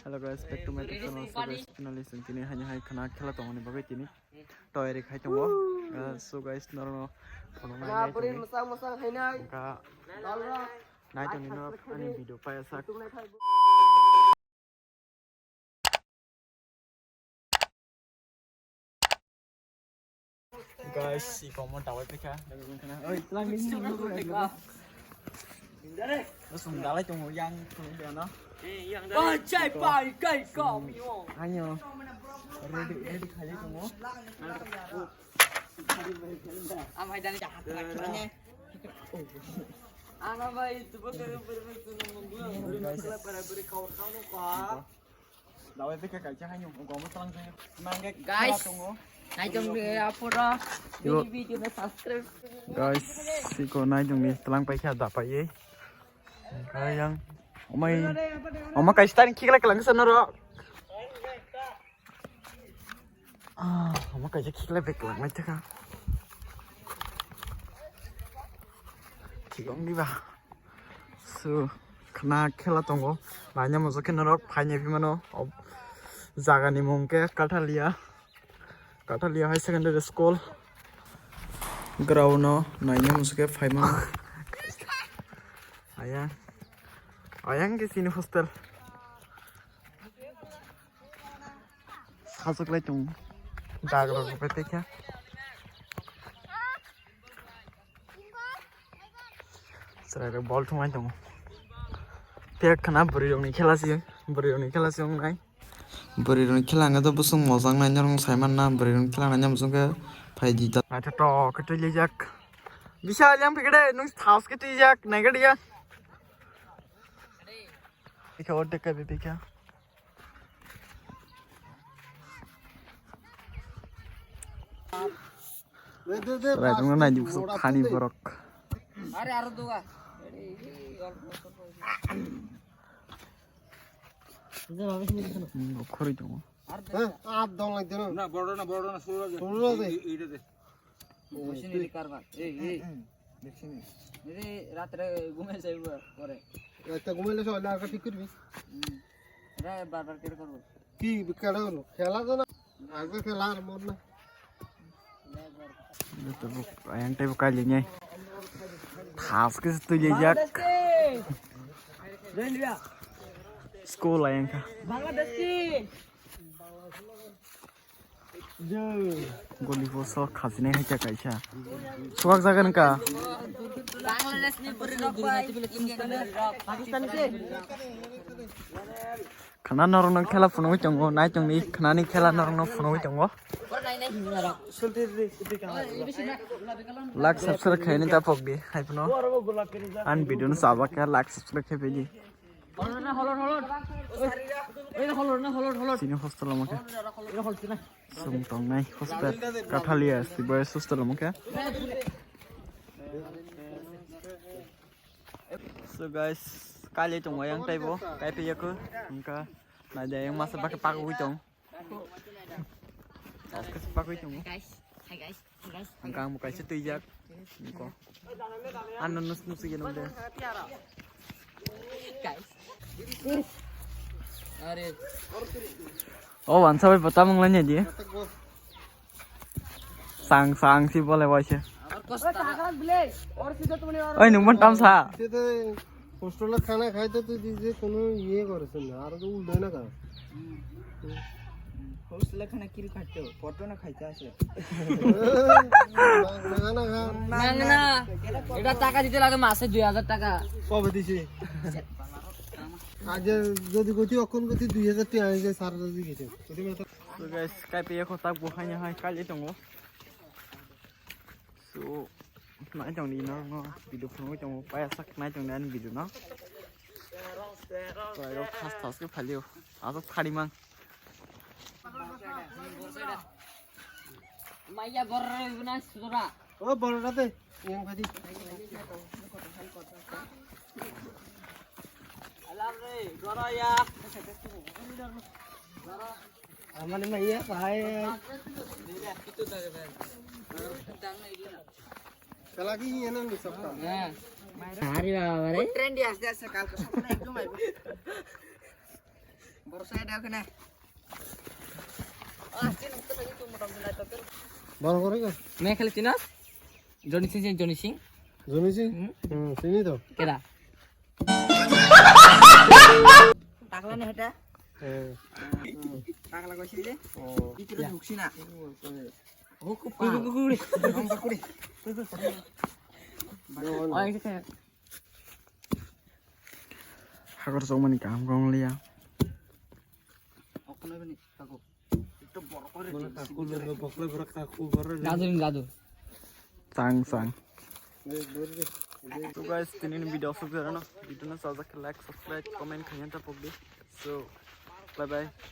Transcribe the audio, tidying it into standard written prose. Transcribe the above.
Hello guys, back to my channel. So guys, finally sini hanya hai khana khela tong ni bagai tini. Toy re khai tongo. So guys, naro phono nai nai masang hainai. ka nai tong ni no ani video pa sak. Guys, si komo tawai pe kha. Oi, lang ni ni ko. Nó sùng đá lấy trong hội dân không được nó. Ôi chạy bài cây cỏ mi ô. Anh nhớ. Ready khai lấy trong nó. Am hay dan jahat lagi. Ana bay tu betul betul tu para beri kau kau Đào em biết cái cày chắc hay nhung còn mất tăng thôi. Mang cái guys. Nai jom ni apa dah? Video ni subscribe. Guys, si ko nai jom ni telang pai kha da pai ye. Kayang Oma kai stan kikla kelang sana ro. Oma kai kikla bek lang mai taka. Kigong di ba. So khana khela tongo. Banya mo soke naro phainya bimano. Jaga ni mongke Kathalia High Secondary School. Ground nainya mo soke phaimano. Ayang ke sini hostel. Masuk lagi tung. Dagar ko pete kya. Sera ball thumai tung. Pek khana buri rong ni khela si ong nai. Buri rong khela nga to busung mojang nai nyarong saiman na buri rong khela na busung ke phaiji ta. Ata to kete lejak. Bisa yang pikade nung house ke tijak nai gadiya. क्या और टक्कर देते क्या right में ना जी सब खानी बरक अरे यार दूंगा खोरी दूंगा आप दो लग देना ना बड़ा ना सुनो दे इधर दे मशीनरी कारवा देखिए मेरे रात रे घूमे से करे একটা ঘুমাইলে সব লাগা ঠিক করবি রে বারবার কেটে করব কি কেডা হলো খেলা তো না আগে খেলা আর মন না तो ayang tayo kali niya khas ke situ jejak school ayang ka Bangladesh की goli foso khasine hacha kaisa suak jagan ka Bangladesh में पूरी रॉक भाई पाकिस्तान से khana norong nang khela phuno chongo nai chongni khana ni khela norong no phuno chongo like subscribe khaini ta pokdi hai phuno an video no saba ka like subscribe khe peji holor sini hostel amake sum tong nai hostel Kathalia sibai hostel amake so guys kali chong ayang taibo kai pe yak angka na ja yang masa pakai paku chong oke paku chong Hi guys angka mo kai situ jak ko anu nus nus gen de guys अरे oh wan sabai pata manglan ya ji sang si boleh waise oi numan tam sa সেতে হোস্টেলে খানা খাইতে তুই দিছে কোনো ইয়ে করেছ না আর তো উল্টো না কা হোস্টেলে খানা কি খাইতে ফটো না খাইতে আসে না এটা টাকা দিতে লাগে মাসে 2000 টাকা কবে দিছে আজ যদি গতি অখন গতি 2000 টাকা আইছে সার যদি গেছে so guys kai pe yak tak bu hanya hai kali tongo so nãy chồng đi nó video phun chồng bay sắc nãy chồng đi ăn video nó rồi nó fast fast cái phải liều áo tóc khai đi mang মাইয়া বড় না সুরা ও বড়টাতে M khadi আলাম রে গরায়া আমার মাইয়া ভাই কিতো দাগে ভাই টাং নাই দিনা খেলা কি এনে নি সবটা হ্যাঁ আরে বাবা রে ট্রেন্ডি আসতে আসতে কালকে স্বপ্ন একদম আইবো বড় সাইড ওখানে বড় করে গো মেয়ে খেলে চিনাস জনি সিং জমিছি চিনি তো কেডা টাকলা না হেটা টাকলা কইছি যে ভিতরে ঢুকছি না ও খুব কুড়ি কুড়ি হাগর চৌ মানে কাম কম লিয়া sang sang so guys tinin video so video na sa like subscribe comment kanya ta pogdi so bye bye